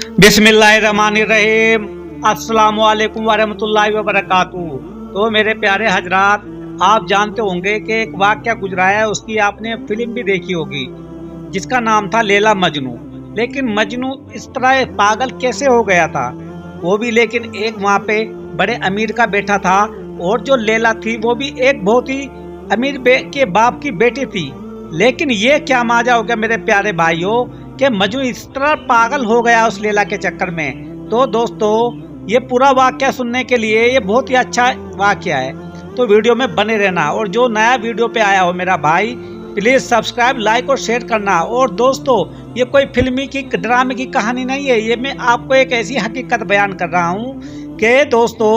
बिस्मिल्लाहिर्रहमानिर्रहीम। अस्सलामु अलैकुम वरहमतुल्लाहि वबरकातुहू। तो मेरे प्यारे हजरात, आप जानते होंगे कि एक वाक़या गुजरा है, उसकी आपने फिल्म भी देखी होगी जिसका नाम था लैला मजनू। लेकिन मजनू इस तरह पागल कैसे हो गया था वो भी, लेकिन एक वहाँ पे बड़े अमीर का बेटा था और जो लैला थी वो भी एक बहुत ही अमीर के बाप की बेटी थी। लेकिन ये क्या माजा हो गया मेरे प्यारे भाइयों कि मजनू इस तरह पागल हो गया उस लैला के चक्कर में। तो दोस्तों, ये पूरा वाक़या सुनने के लिए ये बहुत ही अच्छा वाक़या है, तो वीडियो में बने रहना। और जो नया वीडियो पे आया हो मेरा भाई, प्लीज़ सब्सक्राइब, लाइक और शेयर करना। और दोस्तों, ये कोई फिल्मी की ड्रामे की कहानी नहीं है, ये मैं आपको एक ऐसी हकीकत बयान कर रहा हूँ कि दोस्तों,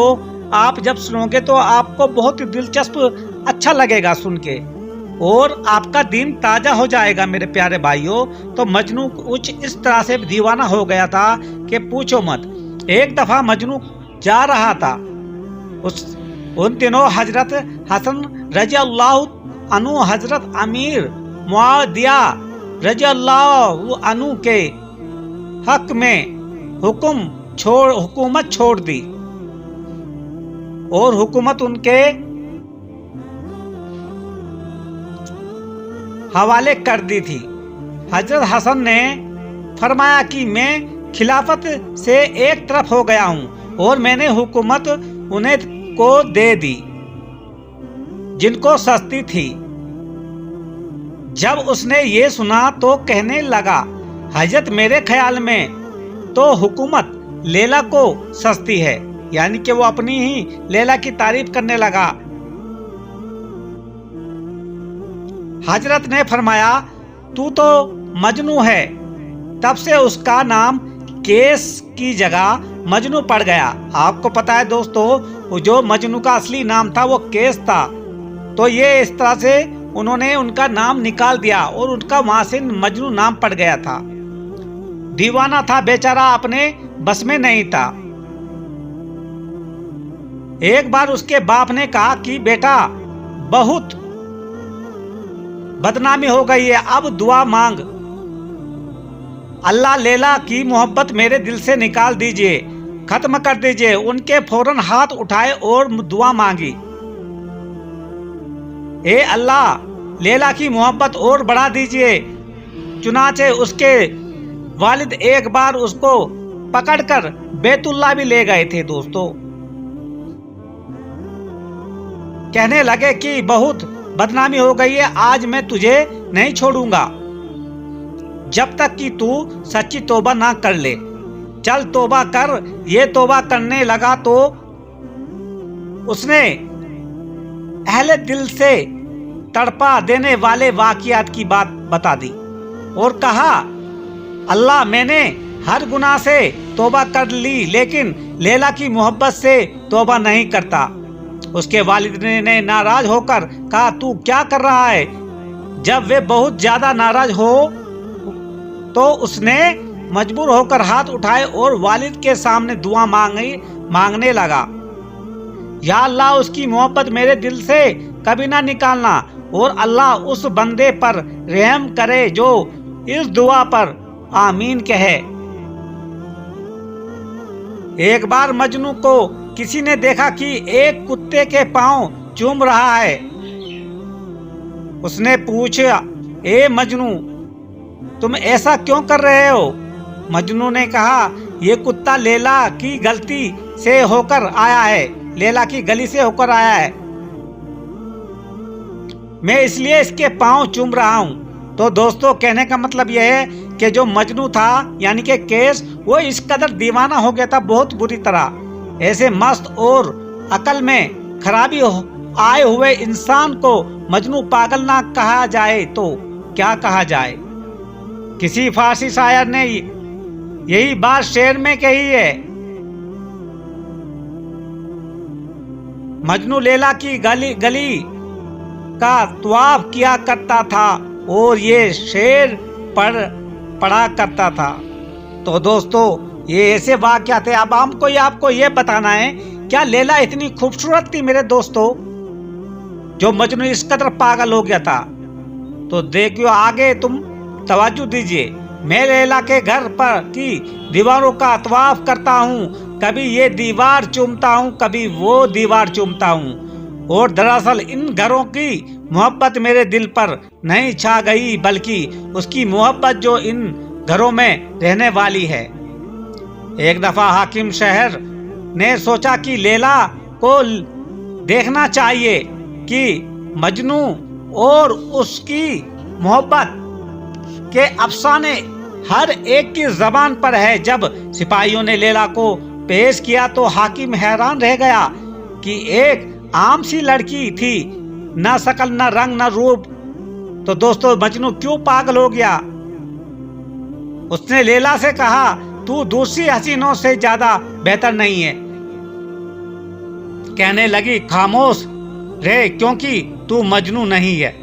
आप जब सुनोगे तो आपको बहुत ही दिलचस्प अच्छा लगेगा सुन के, और आपका दिन ताज़ा हो जाएगा मेरे प्यारे भाइयों। तो मजनू कुछ इस तरह से दीवाना हो गया था कि पूछो मत। एक दफ़ा मजनू जा रहा था, उन दिनों हजरत हसन रजी अल्लाह अनु, हजरत अमीर मुआविया रजी अल्लाह अनु के हक में हुकूमत छोड़ दी और हुकूमत उनके हवाले कर दी थी। हजरत हसन ने फरमाया कि मैं खिलाफत से एक तरफ हो गया हूँ और मैंने हुकूमत उन्हें को दे दी जिनको सस्ती थी। जब उसने ये सुना तो कहने लगा, हजरत मेरे ख्याल में तो हुकूमत लैला को सस्ती है। यानी कि वो अपनी ही लैला की तारीफ करने लगा। हजरत ने फरमाया, तू तो मजनू है। तब से उसका नाम केस की जगह मजनू पड़ गया। आपको पता है दोस्तों, जो मजनू का असली नाम था वो केस था। तो ये इस तरह से उन्होंने उनका नाम निकाल दिया और उनका वहां से मजनू नाम पड़ गया था। दीवाना था बेचारा, अपने बस में नहीं था। एक बार उसके बाप ने कहा कि बेटा, बहुत बदनामी हो गई है, अब दुआ मांग। अल्लाह लैला की मोहब्बत मेरे दिल से निकाल दीजिए, खत्म कर दीजिए। उनके फौरन हाथ उठाए और दुआ मांगी, ए अल्लाह, लैला की मोहब्बत और बढ़ा दीजिए। चुनाचे उसके वालिद एक बार उसको पकड़कर बैतुल्लाह भी ले गए थे। दोस्तों, कहने लगे कि बहुत बदनामी हो गई है, आज मैं तुझे नहीं छोड़ूंगा जब तक कि तू सच्ची तौबा ना कर ले। चल तौबा कर। ये तौबा करने लगा तो उसने अहले दिल से तड़पा देने वाले वाकियात की बात बता दी और कहा, अल्लाह, मैंने हर गुनाह से तौबा कर ली, लेकिन लैला की मोहब्बत से तौबा नहीं करता। उसके वालिद ने नाराज होकर कहा, तू क्या कर रहा है? जब वे बहुत ज्यादा नाराज हो तो उसने मजबूर होकर हाथ उठाए और वालिद के सामने दुआ मांगने लगा, या अल्लाह, उसकी मोहब्बत मेरे दिल से कभी ना निकालना, और अल्लाह उस बंदे पर रहम करे जो इस दुआ पर आमीन कहे। एक बार मजनू को किसी ने देखा कि एक कुत्ते के पांव चूम रहा है। उसने पूछा, ए मजनू, तुम ऐसा क्यों कर रहे हो? मजनू ने कहा, ये कुत्ता लैला की गलती से होकर आया है, लैला की गली से होकर आया है, मैं इसलिए इसके पांव चूम रहा हूँ। तो दोस्तों, कहने का मतलब यह है कि जो मजनू था यानी कि केस, वो इस कदर दीवाना हो गया था बहुत बुरी तरह। ऐसे मस्त और अकल में खराबी आए हुए इंसान को मजनू पागल ना कहा जाए तो क्या कहा जाए। किसी फारसी शायर ने यही बात शेर में कही है, मजनू लैला की गली का तवाफ किया करता था और ये शेर पढ़ा करता था। तो दोस्तों, ये ऐसे वाक़या थे। अब आपको ये बताना है, क्या लैला इतनी खूबसूरत थी मेरे दोस्तों, जो मजनू इस कदर पागल हो गया था? तो देखियो, आगे तुम तवज्जो दीजिए। मैं लैला के घर पर की दीवारों का तवाफ करता हूँ, कभी ये दीवार चूमता हूँ, कभी वो दीवार चूमता हूँ। और दरअसल इन घरों की मोहब्बत मेरे दिल पर नहीं छा गई, बल्कि उसकी मोहब्बत जो इन घरों में रहने वाली है। एक दफा हाकिम शहर ने सोचा कि लैला को देखना चाहिए कि मजनू और उसकी मोहब्बत के अफसाने हर एक की जबान पर है। जब सिपाहियों ने लैला को पेश किया तो हाकिम हैरान रह गया कि एक आम सी लड़की थी, ना शकल, ना रंग, ना रूप। तो दोस्तों मजनू क्यों पागल हो गया? उसने लैला से कहा, तू दूसरी हसीनों से ज्यादा बेहतर नहीं है। कहने लगी, खामोश रहे क्योंकि तू मजनू नहीं है।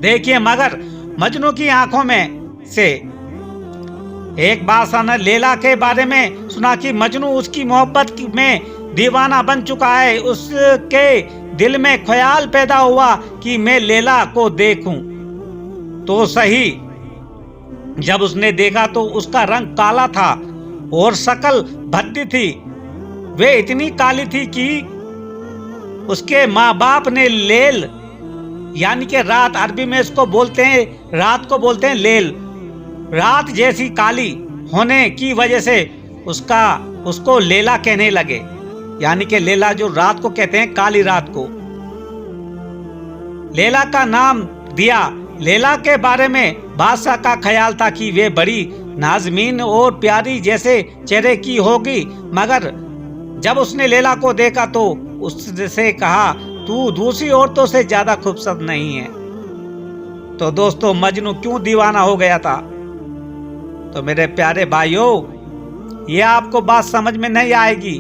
देखिए, मगर मजनू की आंखों में से एक बादशाह ने लैला के बारे में सुना कि मजनू उसकी मोहब्बत में दीवाना बन चुका है। उसके दिल में ख्याल पैदा हुआ कि मैं लैला को देखूं तो सही। जब उसने देखा तो उसका रंग काला था और शक्ल भद्दी थी। वे इतनी काली थी कि उसके माँ बाप ने लेल, यानी कि रात, अरबी में इसको बोलते हैं, रात को बोलते हैं लेल, रात जैसी काली होने की वजह से उसको लैला कहने लगे। यानी कि लैला जो रात को कहते हैं, काली रात को लैला का नाम दिया। लैला के बारे में बादशाह का ख्याल था कि वे बड़ी नाज़मीन और प्यारी जैसे चेहरे की होगी, मगर जब उसने लैला को देखा तो उससे कहा, तू दूसरी औरतों से ज्यादा खूबसूरत नहीं है। तो दोस्तों मजनू क्यों दीवाना हो गया था? तो मेरे प्यारे भाइयों, ये आपको बात समझ में नहीं आएगी।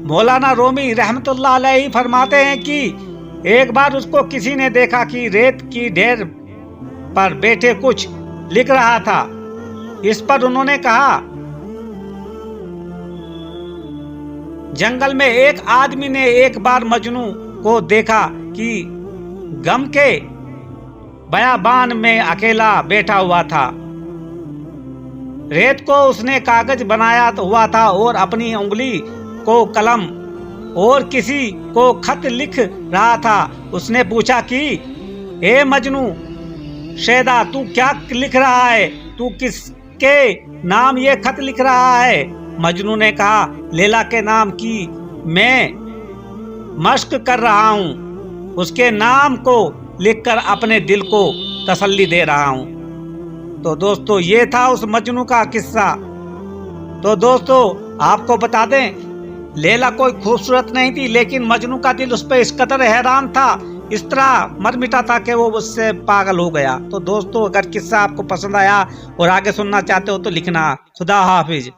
मौलाना रूमी रहमतुल्लाह अलैहि फरमाते हैं कि एक बार उसको किसी ने देखा कि रेत की ढेर पर बैठे कुछ लिख रहा था। इस पर उन्होंने कहा, जंगल में एक आदमी ने एक बार मजनू को देखा कि गम के बयाबान में अकेला बैठा हुआ था। रेत को उसने कागज बनाया हुआ था और अपनी उंगली को कलम और किसी को खत लिख रहा था। उसने पूछा कि ए मजनू शैदा, तू क्या लिख रहा है? तू किसके नाम ये खत लिख रहा है? मजनू ने कहा, लैला के नाम की मैं मश्क कर रहा हूँ, उसके नाम को लिखकर अपने दिल को तसल्ली दे रहा हूँ। तो दोस्तों ये था उस मजनू का किस्सा। तो दोस्तों आपको बता दें, लैला कोई खूबसूरत नहीं थी, लेकिन मजनू का दिल उस पर इस कदर हैरान था, इस तरह मर मिटा था कि वो उससे पागल हो गया। तो दोस्तों अगर किस्सा आपको पसंद आया और आगे सुनना चाहते हो तो लिखना। खुदा हाफिज।